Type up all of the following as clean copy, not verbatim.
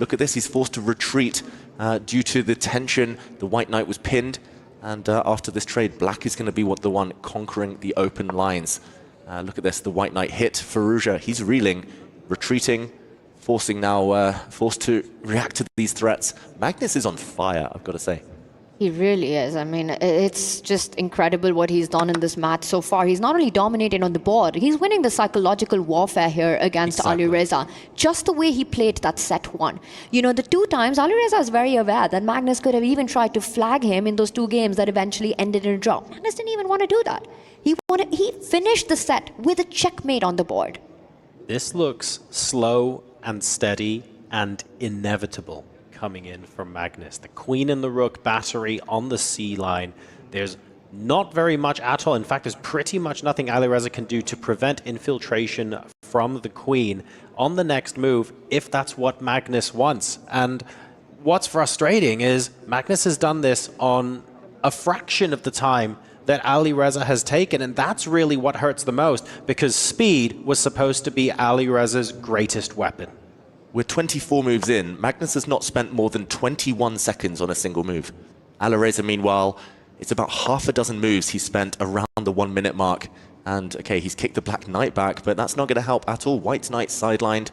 look at this, he's forced to retreat due to the tension. The white knight was pinned, and after this trade, black is going to be the one conquering the open lines. Look at this, the white knight hit Firouzja. He's reeling, retreating, forced to react to these threats. Magnus is on fire, I've got to say. He really is. I mean, it's just incredible what he's done in this match so far. He's not only dominated on the board, he's winning the psychological warfare here against Alireza. Just the way he played that set one. You know, the 2 times, Alireza is very aware that Magnus could have even tried to flag him in those 2 games that eventually ended in a draw. Magnus didn't even want to do that. He finished the set with a checkmate on the board. This looks slow and steady and inevitable coming in from Magnus. The queen and the rook battery on the C line. There's not very much at all. In fact, there's pretty much nothing Alireza can do to prevent infiltration from the queen on the next move, if that's what Magnus wants. And what's frustrating is Magnus has done this on a fraction of the time that Alireza has taken, and that's really what hurts the most, because speed was supposed to be Alireza's greatest weapon. We're 24 moves in. Magnus has not spent more than 21 seconds on a single move. Alireza, meanwhile, it's about half a dozen moves he's spent around the 1 minute mark. And okay, he's kicked the black knight back, but that's not going to help at all. White knight sidelined.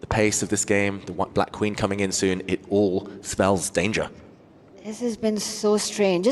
The pace of this game, the black queen coming in soon, it all spells danger. This has been so strange.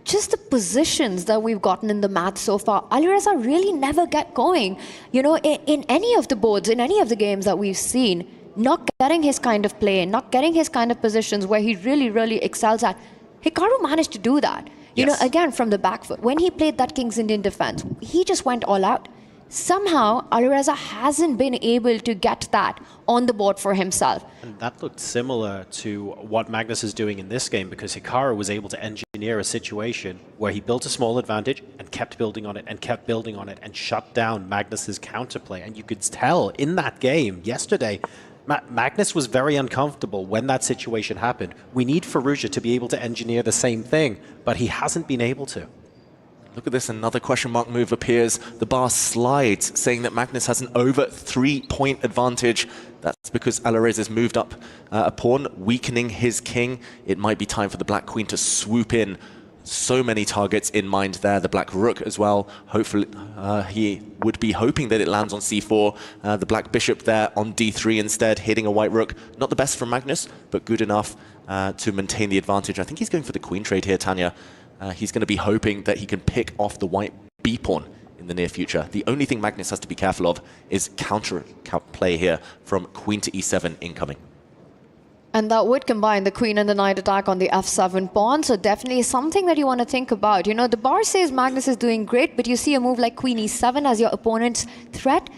Just the positions that we've gotten in the match so far, Alireza really never get going. You know, in any of the boards, in any of the games that we've seen, not getting his kind of play, not getting his kind of positions where he really, really excels at. Hikaru managed to do that. You know, again, from the back foot. When he played that King's Indian defense, he just went all out. Somehow, Alireza hasn't been able to get that on the board for himself. And that looked similar to what Magnus is doing in this game, because Hikaru was able to engineer a situation where he built a small advantage and kept building on it and kept building on it and shut down Magnus's counterplay. And you could tell in that game yesterday, Magnus was very uncomfortable when that situation happened. We need Firouzja to be able to engineer the same thing, but he hasn't been able to. Look at this, another question mark move appears. The bar slides, saying that Magnus has an over 3-point advantage. That's because Alireza's moved up a pawn, weakening his king. It might be time for the black queen to swoop in. So many targets in mind there. The black rook as well. Hopefully, he would be hoping that it lands on c4. The black bishop there on d3 instead, hitting a white rook. Not the best from Magnus, but good enough to maintain the advantage. I think he's going for the queen trade here, Tanya. He's going to be hoping that he can pick off the white b-pawn in the near future. The only thing Magnus has to be careful of is counter play here from queen to e7 incoming. And that would combine the queen and the knight attack on the f7 pawn, so definitely something that you want to think about. You know, the bar says Magnus is doing great, but you see a move like queen e7 as your opponent's threat,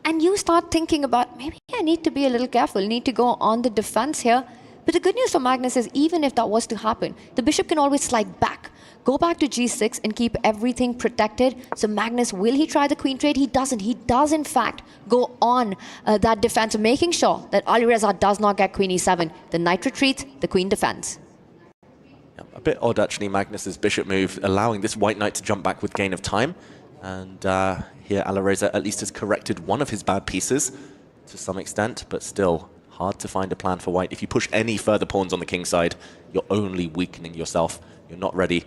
and you start thinking about, maybe I need to be a little careful, need to go on the defense here. But the good news for Magnus is, even if that was to happen, the bishop can always slide back. Go back to g6 and keep everything protected. So Magnus, will he try the queen trade? He doesn't. He does, in fact, go on that defense, making sure that Alireza does not get queen e7. The knight retreats, the queen defends. Yeah, a bit odd, actually, Magnus's bishop move, allowing this white knight to jump back with gain of time. And here, Alireza at least has corrected one of his bad pieces to some extent, but still hard to find a plan for white. If you push any further pawns on the king side, you're only weakening yourself. You're not ready.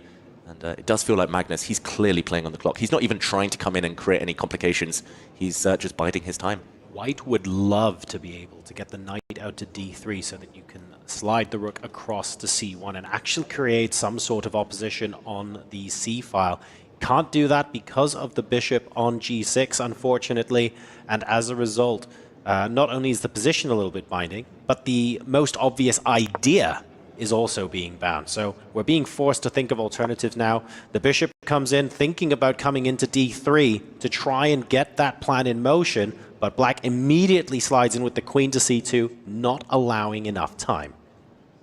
And it does feel like Magnus, he's clearly playing on the clock. He's not even trying to come in and create any complications. He's just biding his time. White would love to be able to get the knight out to d3 so that you can slide the rook across to c1 and actually create some sort of opposition on the c file. Can't do that because of the bishop on g6, unfortunately. And as a result, not only is the position a little bit binding, but the most obvious idea is also being bound. So we're being forced to think of alternatives now. The bishop comes in thinking about coming into d3 to try and get that plan in motion, but black immediately slides in with the queen to c2, not allowing enough time.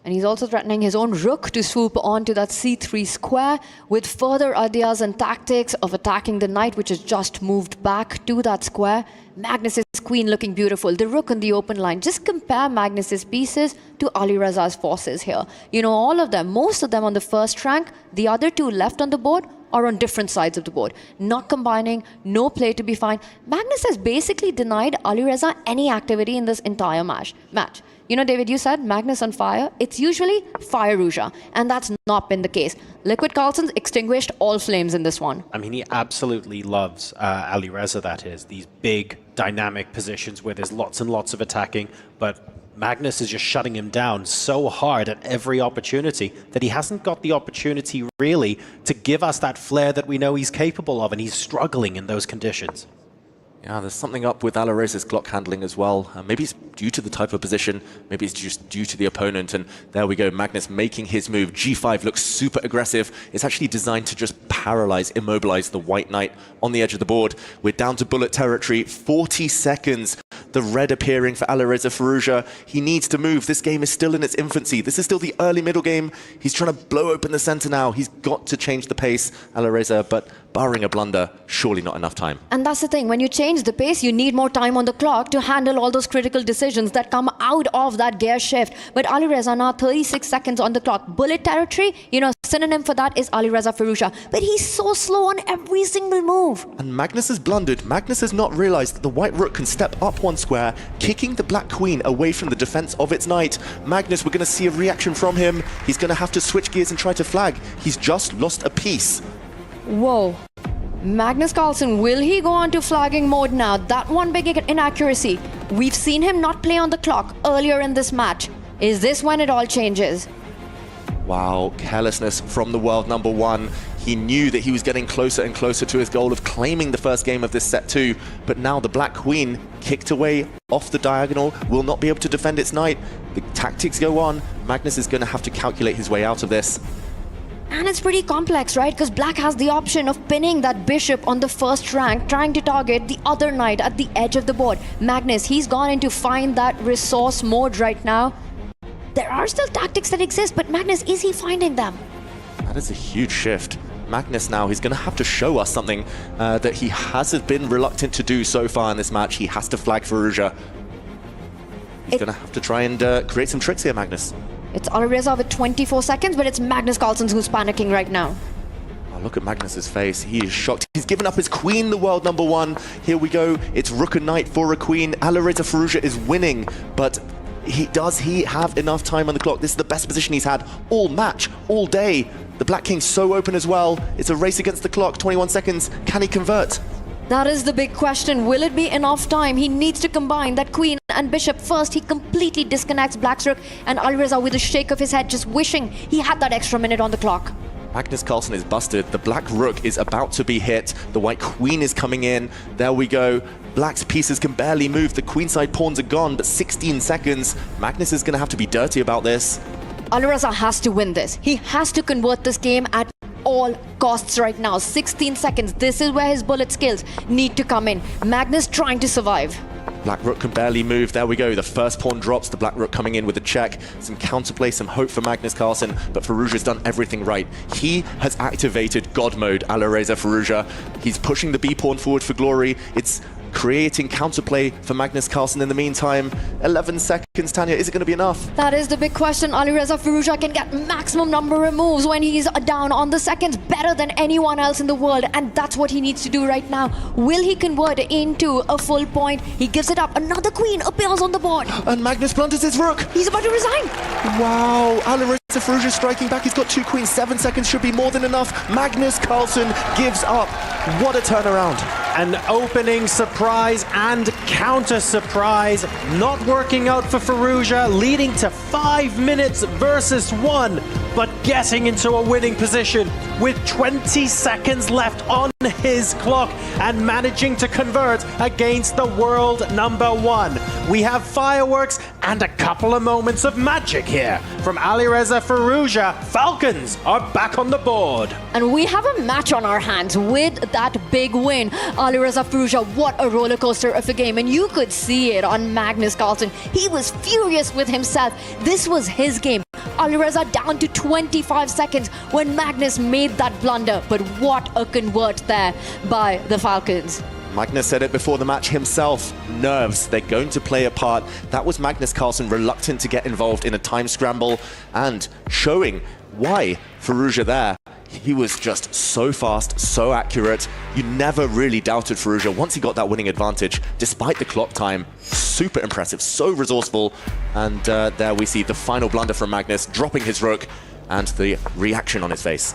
And he's also threatening his own rook to swoop onto that c3 square with further ideas and tactics of attacking the knight, which has just moved back to that square. Magnus's queen looking beautiful, the rook on the open line. Just compare Magnus's pieces to Alireza's forces here. You know, all of them, most of them on the first rank, the other two left on the board are on different sides of the board. Not combining, no play to be found. Magnus has basically denied Alireza any activity in this entire match. You know, David, you said Magnus on fire. It's usually Firouzja, and that's not been the case. Liquid Carlsen's extinguished all flames in this one. I mean, he absolutely loves Alireza, that is. These big, dynamic positions where there's lots and lots of attacking, but Magnus is just shutting him down so hard at every opportunity that he hasn't got the opportunity, really, to give us that flair that we know he's capable of, and he's struggling in those conditions. Yeah, there's something up with Alireza's Glock handling as well. Maybe it's due to the type of position, maybe it's just due to the opponent, and there we go, Magnus making his move. G5 looks super aggressive. It's actually designed to just paralyze, immobilize the White Knight on the edge of the board. We're down to bullet territory, 40 seconds. The red appearing for Alireza Firouzja. He needs to move. This game is still in its infancy. This is still the early middle game. He's trying to blow open the center now. He's got to change the pace, Alireza, but barring a blunder, surely not enough time. And that's the thing, when you change the pace, you need more time on the clock to handle all those critical decisions that come out of that gear shift. But Alireza now 36 seconds on the clock. Bullet territory, you know, synonym for that is Alireza Firouzja. But he's so slow on every single move. And Magnus has blundered. Magnus has not realized that the white rook can step up one square, kicking the black queen away from the defense of its knight. Magnus, we're going to see a reaction from him. He's going to have to switch gears and try to flag. He's just lost a piece. Whoa. Magnus Carlsen, will he go on to flagging mode now? That one big inaccuracy. We've seen him not play on the clock earlier in this match. Is this when it all changes? Wow, carelessness from the world number one. He knew that he was getting closer and closer to his goal of claiming the first game of this set too, but now the black queen kicked away off the diagonal, will not be able to defend its knight. The tactics go on. Magnus is going to have to calculate his way out of this. And it's pretty complex, right? Because black has the option of pinning that bishop on the first rank, trying to target the other knight at the edge of the board. Magnus, he's gone in to find that resource mode right now. There are still tactics that exist, but Magnus, is he finding them? That is a huge shift. Magnus now, he's going to have to show us something that he hasn't been reluctant to do so far in this match. He has to flag Firouzja. He's going to have to try and create some tricks here, Magnus. It's Alireza with 24 seconds, but it's Magnus Carlsen who's panicking right now. Oh, look at Magnus's face. He is shocked. He's given up his queen, the world number one. Here we go. It's rook and knight for a queen. Alireza Firouzja is winning, but does he have enough time on the clock? This is the best position he's had all match, all day. The black king's so open as well. It's a race against the clock, 21 seconds. Can he convert? That is the big question. Will it be enough time? He needs to combine that queen and bishop first. He completely disconnects black's rook, and Alireza with a shake of his head, just wishing he had that extra minute on the clock. Magnus Carlsen is busted. The black rook is about to be hit. The white queen is coming in. There we go. Black's pieces can barely move. The queenside pawns are gone, but 16 seconds. Magnus is going to have to be dirty about this. Alireza has to win this. He has to convert this game at all costs right now. 16 seconds. This is where his bullet skills need to come in. Magnus trying to survive. Black rook can barely move. There we go. The first pawn drops. The black rook coming in with a check. Some counterplay, some hope for Magnus Carlsen, but Firouzja's done everything right. He has activated God mode, Alireza Firouzja. He's pushing the B pawn forward for glory. It's creating counterplay for Magnus Carlsen in the meantime. 11 seconds, Tanya. Is it going to be enough? That is the big question. Alireza Firouzja can get maximum number of moves when he's down on the seconds, better than anyone else in the world, and that's what he needs to do right now. Will he convert into a full point? He gives it up. Another queen appears on the board. And Magnus blunders his rook. He's about to resign. Wow. Alireza Firouzja striking back. He's got 2 queens. 7 seconds should be more than enough. Magnus Carlsen gives up. What a turnaround. An opening surprise and counter surprise not working out for Firouzja, leading to 5 minutes versus 1, but getting into a winning position with 20 seconds left on his clock and managing to convert against the world number 1. We have fireworks and a couple of moments of magic here from Alireza Firouzja. Falcons are back on the board. And we have a match on our hands with that big win. Alireza Firouzja, what a roller coaster of a game. And you could see it on Magnus Carlsen. He was furious with himself. This was his game. Alireza down to 25 seconds when Magnus made that blunder. But what a convert there by the Falcons. Magnus said it before the match himself. Nerves, they're going to play a part. That was Magnus Carlsen reluctant to get involved in a time scramble and showing why Firouzja there. He was just so fast, so accurate. You never really doubted Firouzja once he got that winning advantage, despite the clock time. Super impressive, so resourceful. And there we see the final blunder from Magnus, dropping his rook, and the reaction on his face.